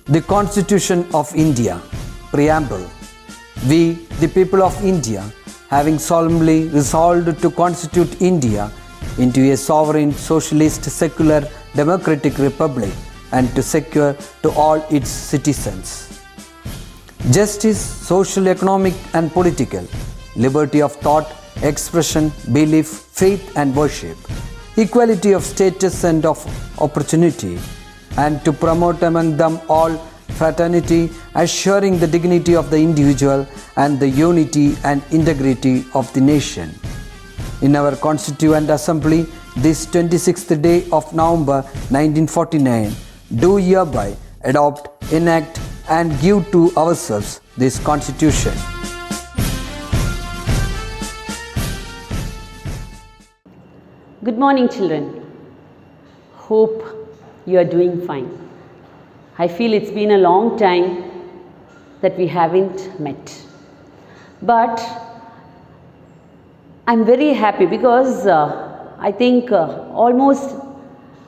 The Constitution of India, Preamble. We, the people of India, having solemnly resolved to constitute India into a sovereign, socialist, secular, democratic republic and to secure to all its citizens justice, social, economic and political, liberty of thought, expression, belief, faith and worship, equality of status and of opportunity, and to promote among them all fraternity, assuring the dignity of the individual and the unity and integrity of the nation. In our Constituent Assembly, this 26th day of November 1949, do hereby adopt, enact and give to ourselves this Constitution. Good morning, children. Hope you are doing fine. I feel it's been a long time that we haven't met. But I'm very happy because I think almost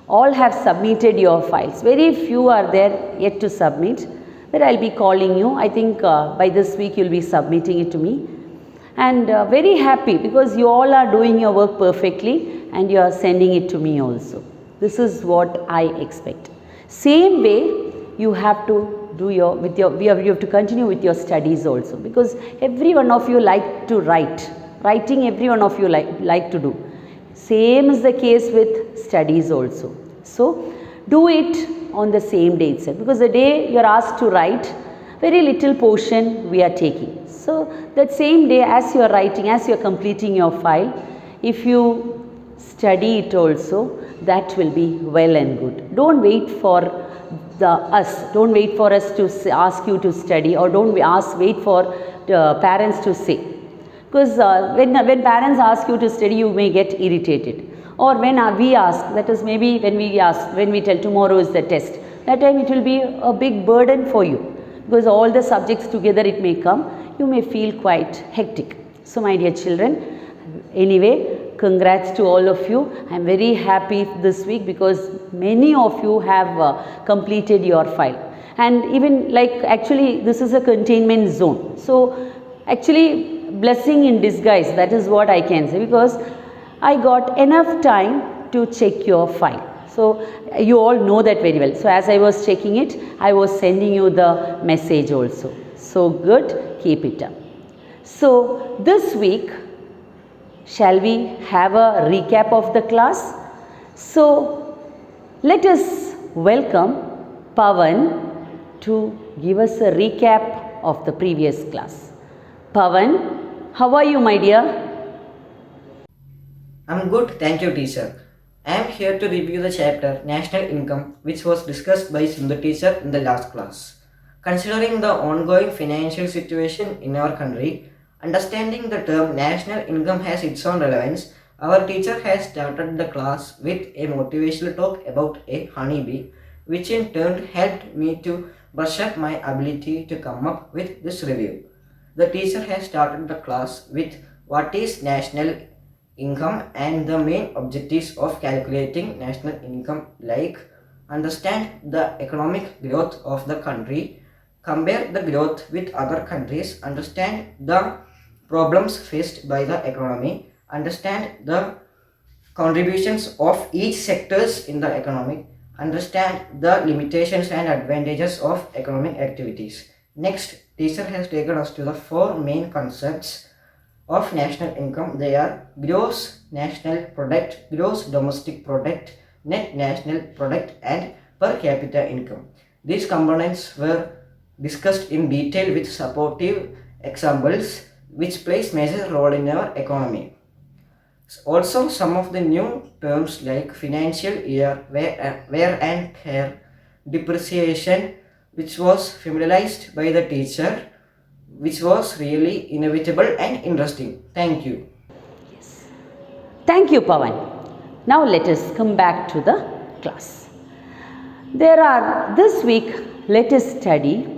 all have submitted your files. Very few are there yet to submit, but I'll be calling you. I think by this week you'll be submitting it to me. And very happy because you all are doing your work perfectly and you are sending it to me also. This is what I expect. Same way you have to do you have to continue with your studies also, because every one of you like to write. Writing every one of you like to do. Same is the case with studies also. So do it on the same day itself, because the day you are asked to write, very little portion we are taking. So that same day as you are writing, as you are completing your file, if you study it also, that will be well and good. Don't wait for don't wait for us to ask you to study, or don't wait for parents to say. Because when parents ask you to study, you may get irritated. Or when we ask, that is maybe when we tell tomorrow is the test, that time it will be a big burden for you. Because all the subjects together it may come, you may feel quite hectic. So my dear children, anyway, congrats to all of you. I am very happy this week because many of you have completed your file. And even actually this is a containment zone. So actually blessing in disguise, that is what I can say, because I got enough time to check your file. So you all know that very well. So as I was checking it, I was sending you the message also. So good, keep it up. So this week, shall we have a recap of the class? So let us welcome Pawan to give us a recap of the previous class. Pawan, how are you, my dear? I'm good, thank you, teacher. I am here to review the chapter National Income, which was discussed by Sindhu teacher in the last class. Considering the ongoing financial situation in our country, understanding the term national income has its own relevance, our teacher has started the class with a motivational talk about a honeybee, which in turn helped me to brush up my ability to come up with this review. The teacher has started the class with what is national income and the main objectives of calculating national income, like understand the economic growth of the country, compare the growth with other countries, understand the problems faced by the economy, understand the contributions of each sectors in the economy, understand the limitations and advantages of economic activities. Next, teacher has taken us to the four main concepts of national income. They are gross national product, gross domestic product, net national product and per capita income. These components were discussed in detail with supportive examples which plays major role in our economy. Also, some of the new terms like financial year, wear and tear, depreciation, which was familiarized by the teacher, which was really inevitable and interesting. Thank you. Yes. Thank you, Pawan. Now let us come back to the class. This week, let us study.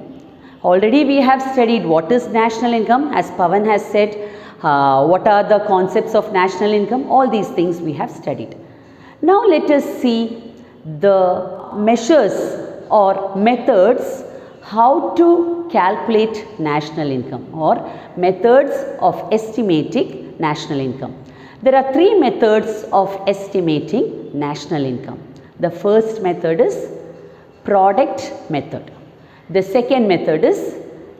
Already we have studied what is national income, as Pawan has said, what are the concepts of national income, all these things we have studied. Now let us see the measures or methods how to calculate national income or methods of estimating national income. There are three methods of estimating national income. The first method is product method. The second method is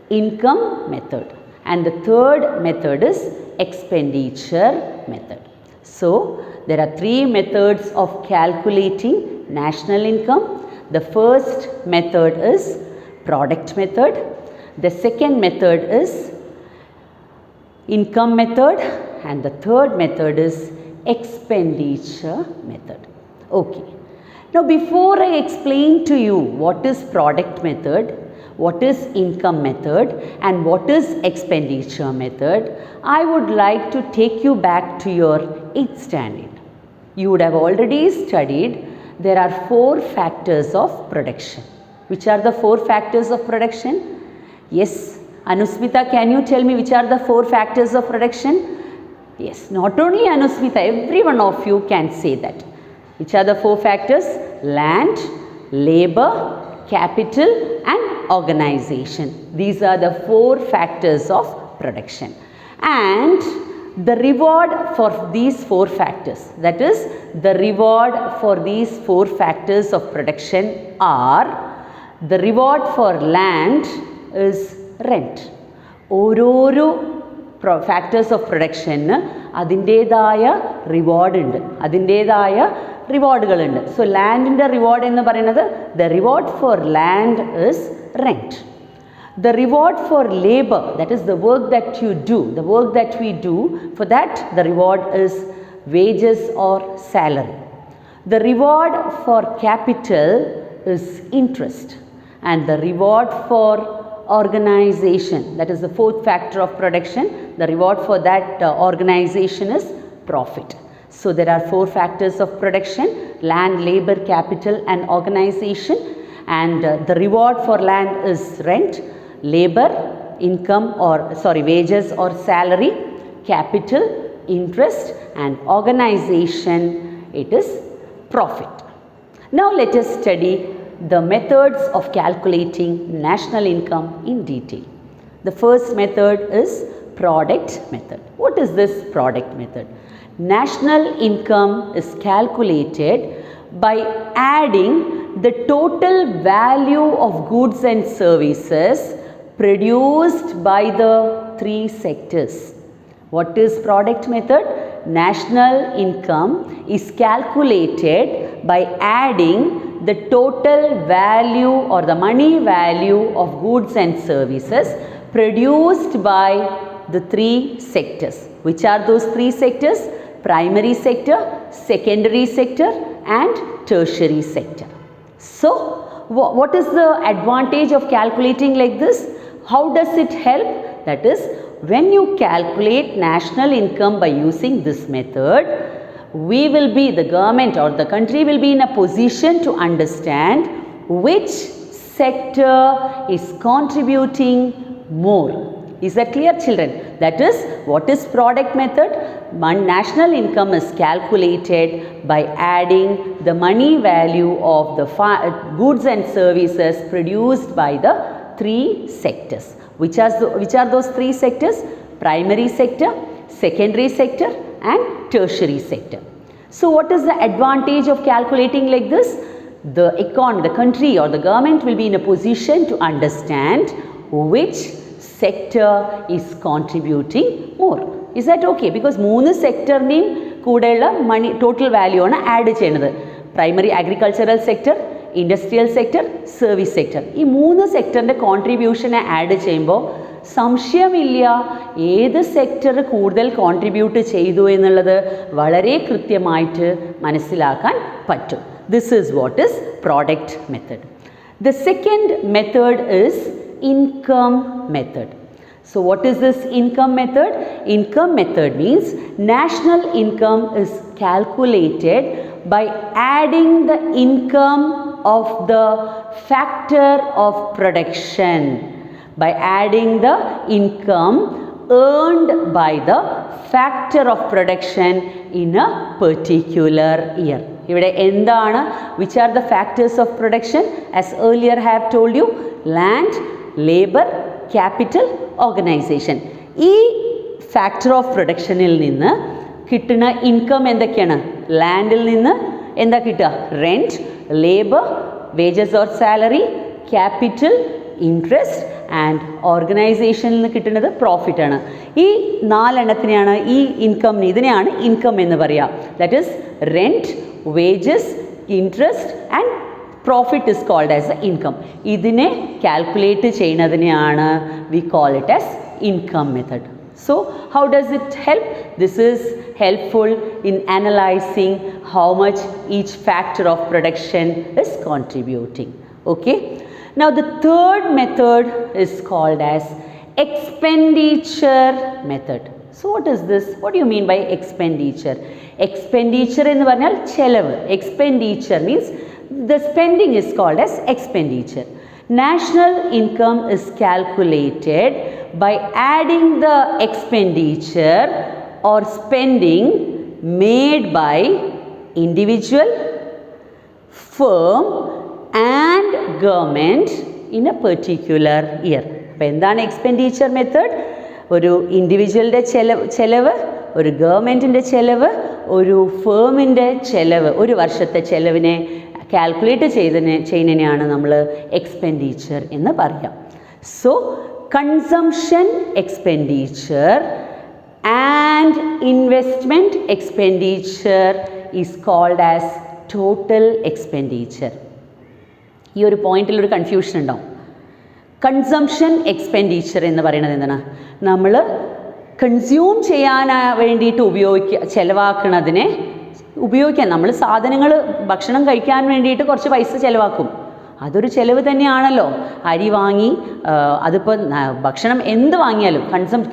income method. And the third method is expenditure method. So, there are three methods of calculating national income. The first method is product method. The second method is income method. And the third method is expenditure method. Okay. Now, before I explain to you what is product method, what is income method and what is expenditure method, I would like to take you back to your 8th standard. You would have already studied there are 4 factors of production. Which are the 4 factors of production? Yes, Anusmita, can you tell me which are the 4 factors of production? Yes, not only Anusmita, every one of you can say that. Which are the 4 factors? Land, labor, capital and organization. These are the 4 factors of production. And the reward for these 4 factors, that is the reward for these 4 factors of production are, the reward for land is rent. Ororo factors of production adindedaya reward undu, adindedaya rewardകളുണ്ട്. So landന്റെ reward എന്ന് പറയുന്നത്, the reward for land is rent. The reward for labor, that is the work that you do, the work that we do, for that the reward is wages or salary. The reward for capital is interest, and the reward for organization, that is the 4th factor of production, the reward for that organization is profit. So there are 4 factors of production: land, labor, capital and organization. And the reward for land is rent, labor, income or wages or salary, capital, interest and organization, it is profit. Now let us study the methods of calculating national income in detail. The first method is product method. What is this product method? National income is calculated by adding the total value of goods and services produced by the 3 sectors. What is product method? National income is calculated by adding the total value or the money value of goods and services produced by the 3 sectors. Which are those 3 sectors? Primary sector, secondary sector and tertiary sector. So, what is the advantage of calculating like this? How does it help? That is, when you calculate national income by using this method, we will be, the government or the country will be in a position to understand which sector is contributing more. Is that clear, children? That is, what is product method? National income is calculated by adding the money value of the goods and services produced by the 3 sectors. Which are those 3 sectors? Primary sector, secondary sector and tertiary sector. So what is the advantage of calculating like this? The country or the government will be in a position to understand which sector is contributing more. Is that okay? Because 3 sector name കൂടെയുള്ള money total value ആണ് add ചെയ്യുന്നത്. Primary agricultural sector, industrial sector, service sector. ഈ 3 സെക്ടറിൻ്റെ കോൺട്രിബ്യൂഷനെ add ചെയ്യുമ്പോൾ സംശയമില്ല ഏത് sector കൂടുതൽ contribute ചെയ്തു എന്നുള്ളത് വളരെ കൃത്യമായിട്ട് മനസ്സിലാക്കാൻ പറ്റും. This is what is product method. The second method is income method. So what is this income method? Income method means national income is calculated by adding the income of the factor of production, by adding the income earned by the factor of production in a particular year. ഇവിടെ എന്താണ്? Which are the factors of production? As earlier have told you, land, labour, capital, organisation. ഈ factor of പ്രൊഡക്ഷനിൽ നിന്ന് കിട്ടുന്ന income എന്തൊക്കെയാണ്? ലാൻഡിൽ നിന്ന് എന്താ കിട്ടുക? Rent, labour, wages or salary, capital, interest and ഓർഗനൈസേഷനിൽ നിന്ന് കിട്ടുന്നത് പ്രോഫിറ്റ് ആണ്. ഈ 4 എണ്ണത്തിനെയാണ് ഈ ഇൻകം, ഇതിനെയാണ് ഇൻകം എന്ന് പറയുക. That is rent, wages, interest and profit is called as a income. ഇതിനെ കാൽക്കുലേറ്റ് ചെയ്യുന്നതിനെയാണ് we call it as income method. So how does it help? This is helpful in analyzing how much each factor of production is contributing. Okay. Now the third method is called as expenditure method. So what is this? What do you mean by expenditure? Expenditure എന്ന് പറഞ്ഞാൽ ചെലവ്. Expenditure means the spending is called as expenditure. National income is calculated by adding the expenditure or spending made by individual, firm and government in a particular year. അപ്പോൾ എന്താണ് expenditure method? ഒരു ഇൻഡിവിജ്വലിൻ്റെ ചെലവ്, ഒരു ഗവൺമെൻറ്റിൻ്റെ ചെലവ്, ഒരു ഫേമിൻ്റെ ചെലവ്, ഒരു വർഷത്തെ ചെലവിനെ കാൽക്കുലേറ്റ് ചെയ്യുന്നതിനെയാണ് നമ്മൾ എക്സ്പെൻഡിച്ചർ എന്ന് പറയാം. So consumption expenditure and investment expenditure is called as total expenditure. ഈ ഒരു പോയിന്റിൽ ഒരു കൺഫ്യൂഷൻ ഉണ്ടാവും. കൺസംഷൻ എക്സ്പെൻഡിച്ചർ എന്ന് പറയുന്നത് എന്താണ്? നമ്മൾ കൺസ്യൂം ചെയ്യാൻ വേണ്ടിയിട്ട് ചിലവാക്കുന്നതിനെ ഉപയോഗിക്കാൻ, നമ്മൾ സാധനങ്ങൾ ഭക്ഷണം കഴിക്കാൻ വേണ്ടിയിട്ട് കുറച്ച് പൈസ ചിലവാക്കും. അതൊരു ചിലവ് തന്നെയാണല്ലോ. അരി വാങ്ങി, അതിപ്പോൾ ഭക്ഷണം എന്ത് വാങ്ങിയാലും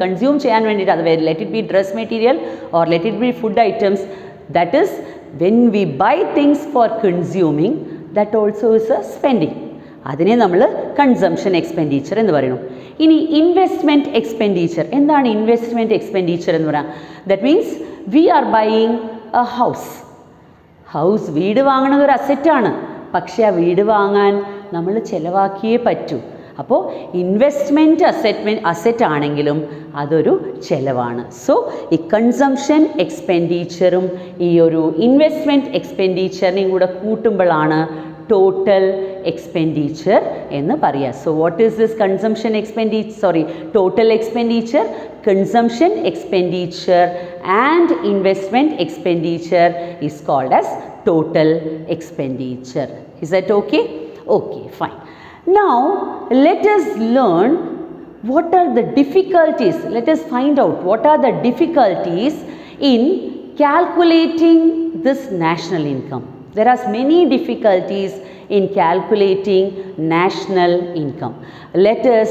കൺസ്യൂം ചെയ്യാൻ വേണ്ടിയിട്ട്, അത് let it be dress material or let it be food items, that is when we buy things for consuming, that also is a spending. അതിനെ നമ്മൾ കൺസംഷൻ എക്സ്പെൻഡിച്ചർ എന്ന് പറയുന്നു. ഇനി ഇൻവെസ്റ്റ്മെൻറ്റ് എക്സ്പെൻഡിച്ചർ. എന്താണ് ഇൻവെസ്റ്റ്മെൻറ്റ് എക്സ്പെൻഡിച്ചർ എന്ന് പറയാം? That means we are buying a house. വീട് വാങ്ങുന്നത് ഒരു അസറ്റാണ്. പക്ഷേ ആ വീട് വാങ്ങാൻ നമ്മൾ ചിലവാക്കിയേ പറ്റൂ. അപ്പോൾ ഇൻവെസ്റ്റ്മെൻറ്റ് അസറ്റ് ആണെങ്കിലും അതൊരു ചിലവാണ്. സോ ഈ കൺസംഷൻ എക്സ്പെൻഡിച്ചറും ഈ ഒരു ഇൻവെസ്റ്റ്മെൻറ്റ് എക്സ്പെൻഡിച്ചറിനെയും കൂടെ കൂട്ടുമ്പോഴാണ് ടോട്ടൽ എക്സ്പെൻഡിച്ചർ എന്ന് പറയുക. So what is this total expenditure? Consumption expenditure and investment expenditure is called as total expenditure. Is that okay? Okay, fine. Now let us learn what are the difficulties. Let us find out what are the difficulties in calculating this national income. There are many difficulties in calculating national income. Let us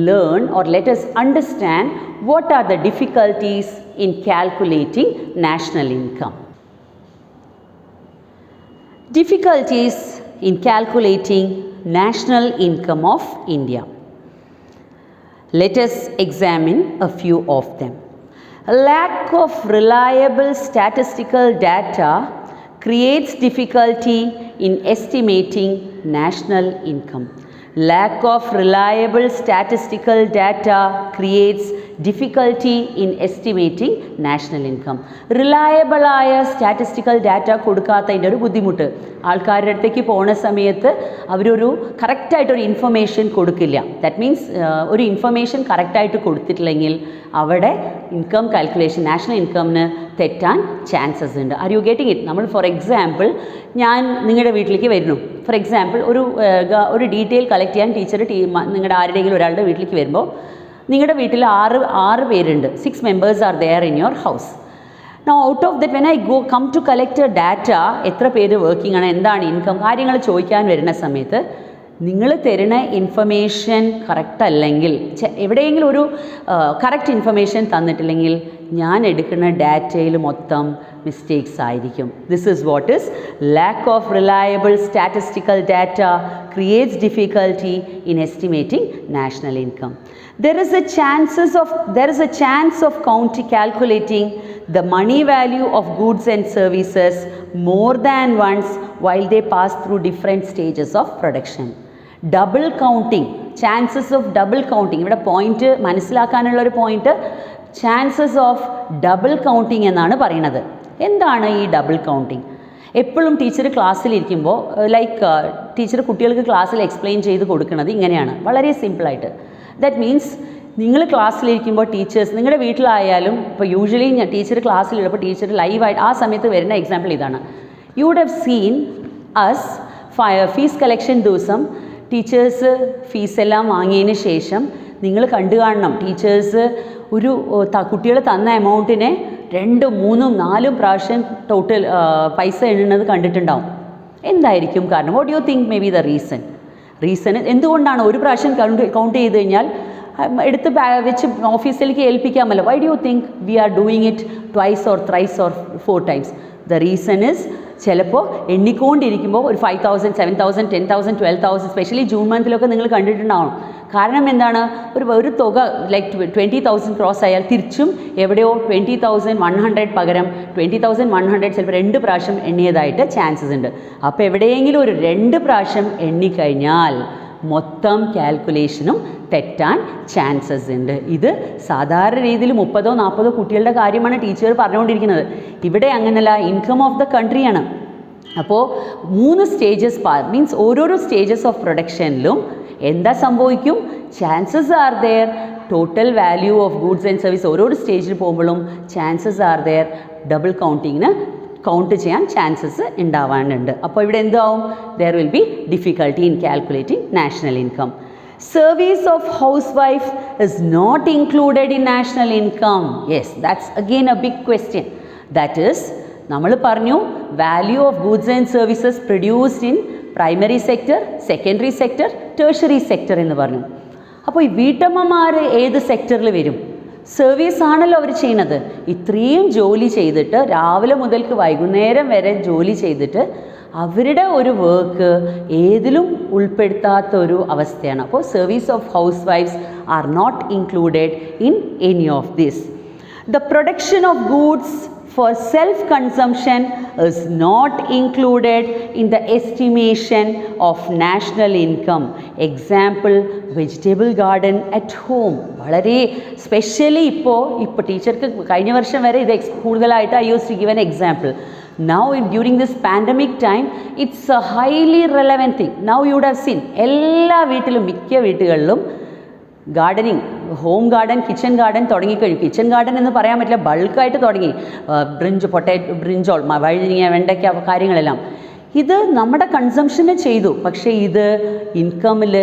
learn or let us understand what are the difficulties in calculating national income. Difficulties in calculating national income of India. Let us examine a few of them. A lack of reliable statistical data creates difficulty in estimating national income. Lack of reliable statistical data creates difficulty in estimating national income. Reliable ആയ statistical data കൊടുക്കാത്തതിൻ്റെ ഒരു ബുദ്ധിമുട്ട്. ആൾക്കാരുടെ അടുത്തേക്ക് പോകുന്ന സമയത്ത് അവരൊരു കറക്റ്റായിട്ടൊരു information കൊടുക്കില്ല. That means ഒരു ഇൻഫർമേഷൻ കറക്റ്റായിട്ട് കൊടുത്തിട്ടില്ലെങ്കിൽ അവിടെ ഇൻകം കാൽക്കുലേഷൻ, നാഷണൽ ഇൻകമിന് തെറ്റാൻ ചാൻസസ് ഉണ്ട്. Are you getting it? നമ്മൾ ഫോർ എക്സാമ്പിൾ, ഞാൻ നിങ്ങളുടെ വീട്ടിലേക്ക് വരുന്നു. ഫോർ എക്സാമ്പിൾ ഒരു ഡീറ്റെയിൽ കളക്ട് ചെയ്യാൻ ടീച്ചർ നിങ്ങളുടെ ആരുടെയെങ്കിലും ഒരാളുടെ വീട്ടിലേക്ക് വരുമ്പോൾ, നിങ്ങളുടെ വീട്ടിൽ ആറ് പേരുണ്ട്. 6 members are there in your house. Now out of that, when I come to collect a data, എത്ര പേര് വർക്കിംഗ് ആണ്, എന്താണ് ഇൻകം, കാര്യങ്ങൾ ചോദിക്കാൻ വരുന്ന സമയത്ത് നിങ്ങൾ തരുന്ന ഇൻഫർമേഷൻ കറക്റ്റ് അല്ലെങ്കിൽ, എവിടെയെങ്കിലും ഒരു കറക്റ്റ് ഇൻഫർമേഷൻ തന്നിട്ടില്ലെങ്കിൽ ഞാൻ എടുക്കുന്ന ഡാറ്റയിൽ മൊത്തം മിസ്റ്റേക്സ് ആയിരിക്കും. This is what is lack of reliable statistical data creates difficulty in estimating national income. There is a chance of calculating the money value of goods and services more than once while they pass through different stages of production. Double counting, chances of double counting, ഇവിടെ point മനസ്സിലാക്കാനുള്ള ഒരു point chances of double counting എന്നാണ് പറയുന്നത്. എന്താണ് ഈ double counting? എപ്പോഴും teacher ക്ലാസ്സിലിരിക്കുമ്പോൾ teacher കുട്ടികൾക്ക് ക്ലാസ്സിൽ എക്സ്പ്ലെയിൻ ചെയ്ത് കൊടുക്കുന്നത് ഇങ്ങനെയാണ്, വളരെ സിമ്പിളായിട്ട്. ദാറ്റ് മീൻസ് നിങ്ങൾ ക്ലാസ്സിലിരിക്കുമ്പോൾ ടീച്ചേഴ്സ്, നിങ്ങളുടെ വീട്ടിലായാലും ഇപ്പോൾ യൂഷ്വലി ടീച്ചർ ക്ലാസ്സിലുള്ളപ്പോൾ ടീച്ചർ ലൈവായിട്ട് ആ സമയത്ത് വരുന്ന എക്സാമ്പിൾ ഇതാണ്. You would have seen as fees collection ദിവസം ടീച്ചേഴ്സ് ഫീസെല്ലാം വാങ്ങിയതിന് ശേഷം നിങ്ങൾ കണ്ടു കാണണം, ടീച്ചേഴ്സ് ഒരു കുട്ടികൾ തന്ന എമൗണ്ടിനെ 2, 3, 4 പ്രാവശ്യം ടോട്ടൽ പൈസ എണ്ണുന്നത് കണ്ടിട്ടുണ്ടാവും. എന്തായിരിക്കും കാരണം? What you think may be the reason എന്തുകൊണ്ടാണ്? ഒരു പ്രാവശ്യം കൗണ്ട് ചെയ്ത് കഴിഞ്ഞാൽ എടുത്ത് വെച്ച് ഓഫീസിലേക്ക് ഏൽപ്പിക്കാമല്ലോ. Why do you think we are doing it twice or thrice or 4 times? The reason is ചിലപ്പോൾ എണ്ണിക്കൊണ്ടിരിക്കുമ്പോൾ ഒരു 5,000, 7,000, 10,000, 12,000 സ്പെഷ്യലി ജൂൺ മന്തിലൊക്കെ നിങ്ങൾ കണ്ടിട്ടുണ്ടാവണം. കാരണം എന്താണ്? ഒരു തുക ലൈക്ക് 20,000 ക്രോസ് ആയാൽ തിരിച്ചും എവിടെയോ 20,100 പകരം 20,100 ചിലപ്പോൾ 2 പ്രാവശ്യം എണ്ണിയതായിട്ട് ചാൻസസ് ഉണ്ട്. അപ്പോൾ എവിടെയെങ്കിലും ഒരു 2 പ്രാവശ്യം എണ്ണിക്കഴിഞ്ഞാൽ മൊത്തം കാൽക്കുലേഷനും തെറ്റാൻ ചാൻസസ് ഉണ്ട്. ഇത് സാധാരണ രീതിയിൽ 30-40 കുട്ടികളുടെ കാര്യമാണ് ടീച്ചർ പറഞ്ഞുകൊണ്ടിരിക്കുന്നത്. ഇവിടെ അങ്ങനെയല്ല, ഇൻകം ഓഫ് ദ കൺട്രിയാണ്. അപ്പോൾ 3 സ്റ്റേജസ് മീൻസ് ഓരോരോ സ്റ്റേജസ് ഓഫ് പ്രൊഡക്ഷനിലും എന്താ സംഭവിക്കും? Chances are there. Total value of goods and service ഓരോരോ സ്റ്റേജിൽ പോകുമ്പോഴും ചാൻസസ് ആർ ദെയർ. ഡബിൾ കൗണ്ടിങ്ങിന് കൗണ്ട് ചെയ്യാൻ ചാൻസസ് ഉണ്ടാവാനുണ്ട്. അപ്പോൾ ഇവിടെ എന്താവും? There will be difficulty in calculating national income. Service of house wife is not included in national income. Yes, that's again a big question. That is നമ്മൾ പറഞ്ഞു value of goods and services produced in primary sector, secondary sector, tertiary sector എന്ന് പറഞ്ഞു. അപ്പോൾ ഈ വീട്ടമ്മമാർ ഏത് സെക്ടറിൽ വരും? സർവീസ് ആണല്ലോ അവർ ചെയ്യുന്നത്. ഇത്രയും ജോലി ചെയ്തിട്ട് രാവിലെ മുതൽക്ക് വൈകുന്നേരം വരെ ജോലി ചെയ്തിട്ട് അവരുടെ ഒരു വർക്ക് ഏതിലും ഉൾപ്പെടുത്താത്ത ഒരു അവസ്ഥയാണ്. അപ്പോൾ സർവീസ് ഓഫ് ഹൗസ് വൈഫ്സ് are not included in any of this. The production of goods for self-consumption is not included in the estimation of national income. Example, vegetable garden at home. വളരെ സ്പെഷ്യലി ഇപ്പോൾ ടീച്ചർക്ക് കഴിഞ്ഞ വർഷം വരെ ഇത് കൂടുതലായിട്ട് I used to give an example. Now during this pandemic time, it's a highly relevant thing. Now you would have seen എല്ലാ വീട്ടിലും, മിക്ക വീട്ടുകളിലും gardening, home garden, kitchen garden തുടങ്ങിക്കഴിഞ്ഞു. കിച്ചൺ ഗാർഡൻ എന്ന് പറയാൻ പറ്റില്ല, ബൾക്കായിട്ട് തുടങ്ങി. ബ്രിഞ്ചോൾ, വഴുതനങ്ങ, വെണ്ടയ്ക്ക കാര്യങ്ങളെല്ലാം ഇത് നമ്മുടെ കൺസംഷന് ചെയ്തു. പക്ഷേ ഇത് ഇൻകമിൽ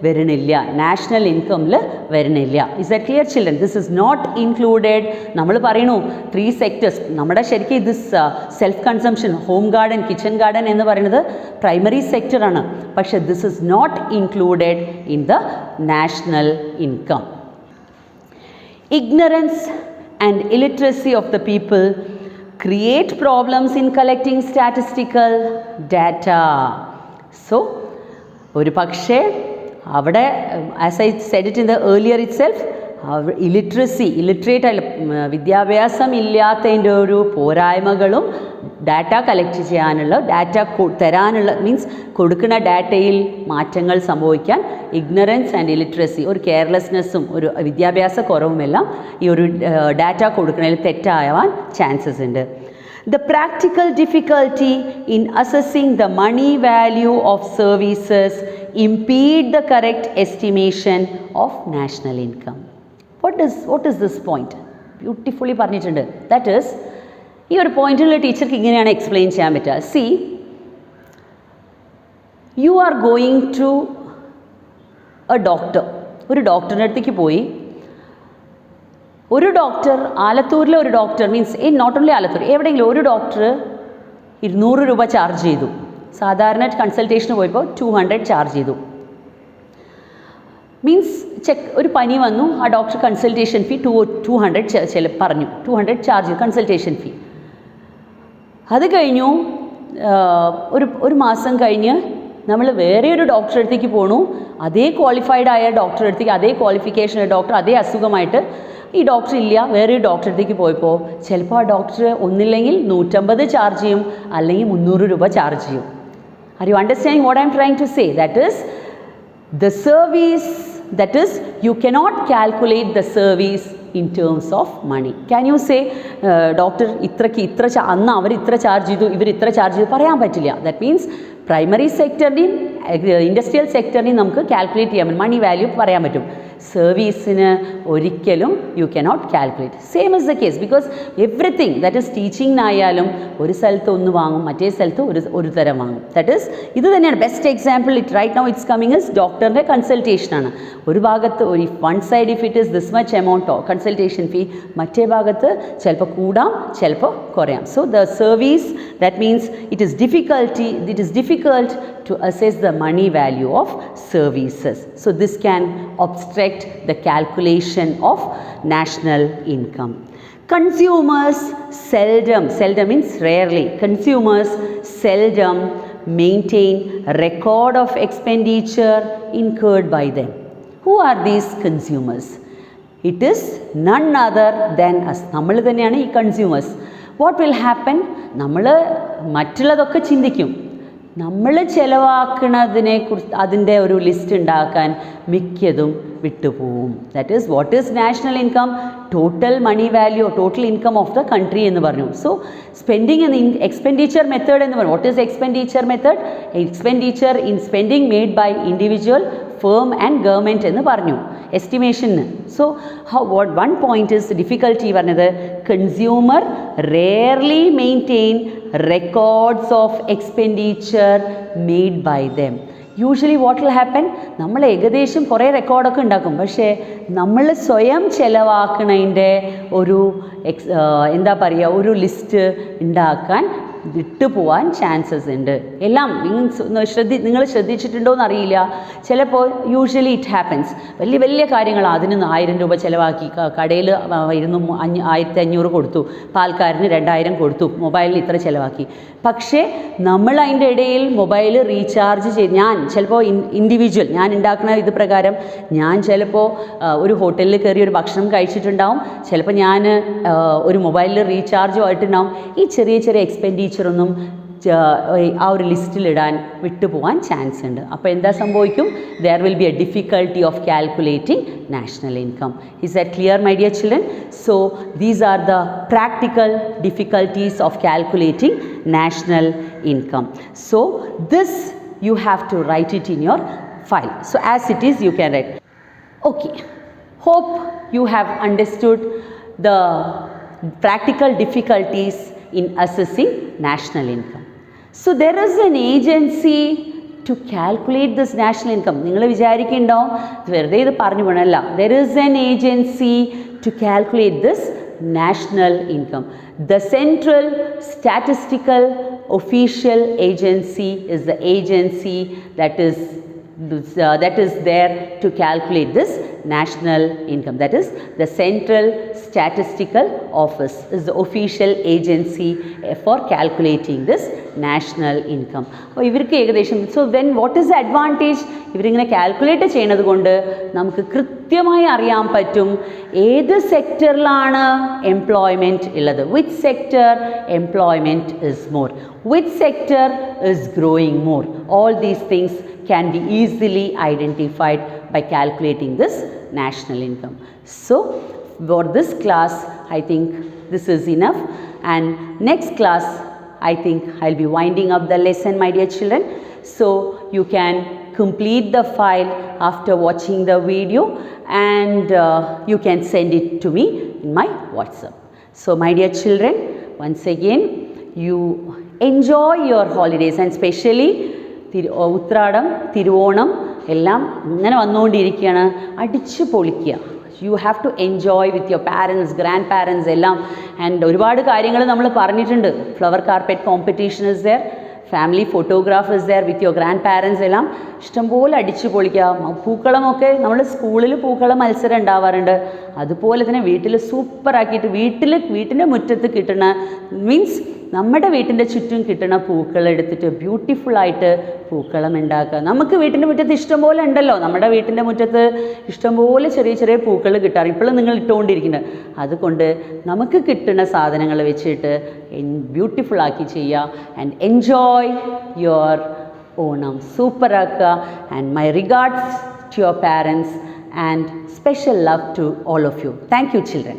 വരണില്ല, നാഷണൽ ഇൻകമിൽ വരണില്ല. Is that clear children? This is not included. നമ്മൾ പറയണു 3 സെക്ടേഴ്സ്. നമ്മുടെ ശരിക്കും ഇത് self consumption, home garden, kitchen garden എന്ന് പറയുന്നത് പ്രൈമറി സെക്ടറാണ്. പക്ഷേ this is not included in the national income. Ignorance and illiteracy of the people create problems in collecting statistical data. So, ഒരു പക്ഷേ അവിടെ as I said it in the earlier it self, illiterate അല്ല, വിദ്യാഭ്യാസം ഇല്ലാത്തതിൻ്റെ ഒരു പോരായ്മകളും data collect ചെയ്യാനുള്ള, data തരാനുള്ള മീൻസ് കൊടുക്കുന്ന ഡാറ്റയിൽ മാറ്റങ്ങൾ സംഭവിക്കാൻ ഇഗ്നറൻസ് ആൻഡ് ഇലിറ്ററസി, ഒരു കെയർലെസ്നെസ്സും ഒരു വിദ്യാഭ്യാസ കുറവുമെല്ലാം ഈ ഒരു ഡാറ്റ കൊടുക്കുന്നതിൽ തെറ്റാവാൻ ചാൻസസ് ഉണ്ട്. The practical difficulty in assessing the money value of services impede the correct estimation of national income. What is this point? Beautifully പറഞ്ഞിട്ടുണ്ട്. That is, ഈ ഒരു പോയിന്റിൽ ടീച്ചർക്ക് ഇങ്ങനെയാണ് എക്സ്പ്ലെയിൻ ചെയ്യാൻ പറ്റുക. See, you are going to a doctor. ഒരു ഡോക്ടറിൻ്റെ അടുത്തേക്ക് പോയി. ഒരു ഡോക്ടർ, ആലത്തൂരിലെ ഒരു doctor, means not only Alathur, എവിടെയെങ്കിലും ഒരു ഡോക്ടർ 200 രൂപ ചാർജ് ചെയ്തു. സാധാരണ കൺസൾട്ടേഷന് പോയപ്പോൾ 200 ചാർജ് ചെയ്തു. മീൻസ് ഒരു പനി വന്നു, ആ ഡോക്ടർ കൺസൾട്ടേഷൻ ഫീ 200 പറഞ്ഞു, 200 ചാർജ് ചെയ്തു കൺസൾട്ടേഷൻ ഫീ. അത് കഴിഞ്ഞു ഒരു മാസം കഴിഞ്ഞ് നമ്മൾ വേറെ ഒരു ഡോക്ടറെ അടുത്തേക്ക് പോകണു, അതേ ക്വാളിഫൈഡ് ആയ ഡോക്ടറെ അടുത്തേക്ക്, അതേ ക്വാളിഫിക്കേഷനുള്ള ഡോക്ടർ, അതേ അസുഖമായിട്ട് ഈ ഡോക്ടർ ഇല്ല, വേറെ ഒരു ഡോക്ടറെ അടുത്തേക്ക് പോയപ്പോൾ ചിലപ്പോൾ ആ ഡോക്ടർ ഒന്നില്ലെങ്കിൽ 150 ചാർജ് ചെയ്യും, അല്ലെങ്കിൽ 300 രൂപ ചാർജ് ചെയ്യും. Are you understanding what I am trying to say? That is the service, that is you cannot calculate the service in terms of money. Can you say doctor ഇത്ര അന്ന് അവർ ഇത്ര charge ചെയ്തു, ഇവർ ഇത്ര ചാർജ് ചെയ്തു, പറയാൻ പറ്റില്ല. ദാറ്റ് മീൻസ് പ്രൈമറി സെക്ടറിൻ്റെയും ഇൻഡസ്ട്രിയൽ സെക്ടറിനെയും നമുക്ക് കാൽക്കുലേറ്റ് ചെയ്യാൻ പറ്റും, മണി വാല്യൂ പറയാൻ പറ്റും. സർവീസിന് ഒരിക്കലും you cannot calculate. Same is the case, because everything that is ടീച്ചിങ്ങിനായാലും ഒരു സ്ഥലത്ത് ഒന്ന് വാങ്ങും, മറ്റേ സ്ഥലത്ത് ഒരു തരം വാങ്ങും. ദാറ്റ് ഈസ് ഇത് തന്നെയാണ് best example. Right now it's coming is ഡോക്ടറിൻ്റെ കൺസൾട്ടേഷനാണ്. ഒരു ഭാഗത്ത് ഒരു one side if it is this much amount consultation fee, മറ്റേ ഭാഗത്ത് ചിലപ്പോൾ കൂടാം, ചിലപ്പോൾ കുറയാം. So the service, that means it is difficult to assess the money value of services. So this can obstruct the calculation of national income. Consumers seldom means rarely, consumers seldom maintain record of expenditure incurred by them. Who are these consumers? It is none other than us. നമ്മൾ തന്നെയാണ് ഈ consumers. What will happen? നമ്മൾ മറ്റുള്ളതൊക്കെ ചിന്തിക്കും, നമ്മൾ ചിലവാക്കുന്നതിനെക്കുറിച്ച് അതിൻ്റെ ഒരു list ഉണ്ടാക്കാൻ മിക്കതും വിട്ടുപോകും. That is what is national income, total money value, total income of the country എന്ന് പറഞ്ഞു. So spending and expenditure method എന്ന് പറഞ്ഞു. What is expenditure method? Expenditure in spending made by individual, firm and government എന്ന് പറഞ്ഞു എസ്റ്റിമേഷന്. So one point is difficulty പറഞ്ഞത്, consumer rarely maintain records of expenditure made by them. Usually what will happen, നമ്മൾ ഏകദേശം കുറേ റെക്കോർഡൊക്കെ ഉണ്ടാക്കും, പക്ഷേ നമ്മൾ സ്വയം ചിലവാക്കണതിൻ്റെ ഒരു എന്താ പറയുക, ഒരു ലിസ്റ്റ് ഉണ്ടാക്കാൻ വിട്ടുപോകാൻ ചാൻസസ് ഉണ്ട്. എല്ലാം നിങ്ങൾ ശ്രദ്ധിച്ചിട്ടുണ്ടോ എന്നറിയില്ല. ചിലപ്പോൾ യൂഷ്വലി ഇറ്റ് ഹാപ്പൻസ്, വലിയ കാര്യങ്ങൾ, അതിന് 1000 രൂപ ചിലവാക്കി, കടയിൽ 1500 കൊടുത്തു, പാൽക്കാരന് 2000 കൊടുത്തു, മൊബൈലിന് ഇത്ര ചിലവാക്കി. പക്ഷേ നമ്മൾ അതിൻ്റെ ഇടയിൽ മൊബൈൽ റീചാർജ് ചെയ്ത്, ഞാൻ ചിലപ്പോൾ ഇൻഡിവിജ്വൽ ഞാൻ ഉണ്ടാക്കുന്ന ഇത് പ്രകാരം ഞാൻ ചിലപ്പോൾ ഒരു ഹോട്ടലിൽ കയറി ഒരു ഭക്ഷണം കഴിച്ചിട്ടുണ്ടാവും, ചിലപ്പോൾ ഞാൻ ഒരു മൊബൈലിൽ റീചാർജും ആയിട്ടുണ്ടാവും. ഈ ചെറിയ എക്സ്പെൻഡിച്ചറൊന്നും ആ ഒരു ലിസ്റ്റിലിടാൻ വിട്ടുപോകാൻ ചാൻസ് ഉണ്ട്. അപ്പോൾ എന്താ സംഭവിക്കും? There will B A difficulty of calculating national income. Is that clear my dear children? So these are the practical difficulties of calculating national income. So this you have to write it in your file. So as it is you can write. Okay, hope you have understood the practical difficulties in assessing national income. So there is an agency to calculate this national income. നിങ്ങൾ വിചാരിക്കുന്നുണ്ടാവും വെറുതെ ഇത് പറഞ്ഞു പോകണമല്ല. There is an agency to calculate this national income. The Central Statistical Official Agency is the agency that is there to calculate this national income. That is the Central Statistical Office is the official agency for calculating this national income. അപ്പോൾ ഇവർക്ക് ഏകദേശം, so then what is the advantage? ഇവരിങ്ങനെ calculate ചെയ്യുന്നത് കൊണ്ട് നമുക്ക് കൃത്യമായി അറിയാൻ പറ്റും ഏത് സെക്ടറിലാണ് എംപ്ലോയ്മെൻറ്റ് ഉള്ളത്, which sector employment is more, which sector is growing more. All these things can be easily identified by calculating this national income. So for this class I think this is enough, and next class I think I'll be winding up the lesson, my dear children. So you can complete the file after watching the video, and you can send it to me in my WhatsApp. So my dear children, once again you enjoy your holidays, and especially Uthradam, Thiruvonam എല്ലാം ഇങ്ങനെ വന്നുകൊണ്ടിരിക്കുകയാണ്. അടിച്ചു പൊളിക്കുക. You have to enjoy with your parents, grand parents എല്ലാം. And ഒരുപാട് കാര്യങ്ങൾ നമ്മൾ പറഞ്ഞിട്ടുണ്ട്. Flower carpet competition is there, family photograph is there with your grand parents എല്ലാം. ഇഷ്ടംപോലെ അടിച്ചു പൊളിക്കുക. പൂക്കളമൊക്കെ നമ്മൾ സ്കൂളിൽ പൂക്കള മത്സരം ഉണ്ടാവാറുണ്ട്, അതുപോലെ തന്നെ വീട്ടിൽ സൂപ്പറാക്കിയിട്ട് വീട്ടിൻ്റെ മുറ്റത്ത് കിട്ടുന്ന മീൻസ് നമ്മുടെ വീട്ടിൻ്റെ ചുറ്റും കിട്ടുന്ന പൂക്കൾ എടുത്തിട്ട് ബ്യൂട്ടിഫുള്ളായിട്ട് പൂക്കളം ഉണ്ടാക്കുക. നമുക്ക് വീട്ടിൻ്റെ മുറ്റത്ത് ഇഷ്ടംപോലെ ഉണ്ടല്ലോ, നമ്മുടെ വീട്ടിൻ്റെ മുറ്റത്ത് ഇഷ്ടംപോലെ ചെറിയ ചെറിയ പൂക്കൾ കിട്ടാറ് ഇപ്പോഴും നിങ്ങൾ ഇട്ടുകൊണ്ടിരിക്കുന്നത്. അതുകൊണ്ട് നമുക്ക് കിട്ടുന്ന സാധനങ്ങൾ വെച്ചിട്ട് ബ്യൂട്ടിഫുള്ളാക്കി ചെയ്യുക ആൻഡ് എൻജോയ് യുവർ ഓണം. സൂപ്പറാക്കുക. And my regards to your parents and special love to all of you. Thank you, children.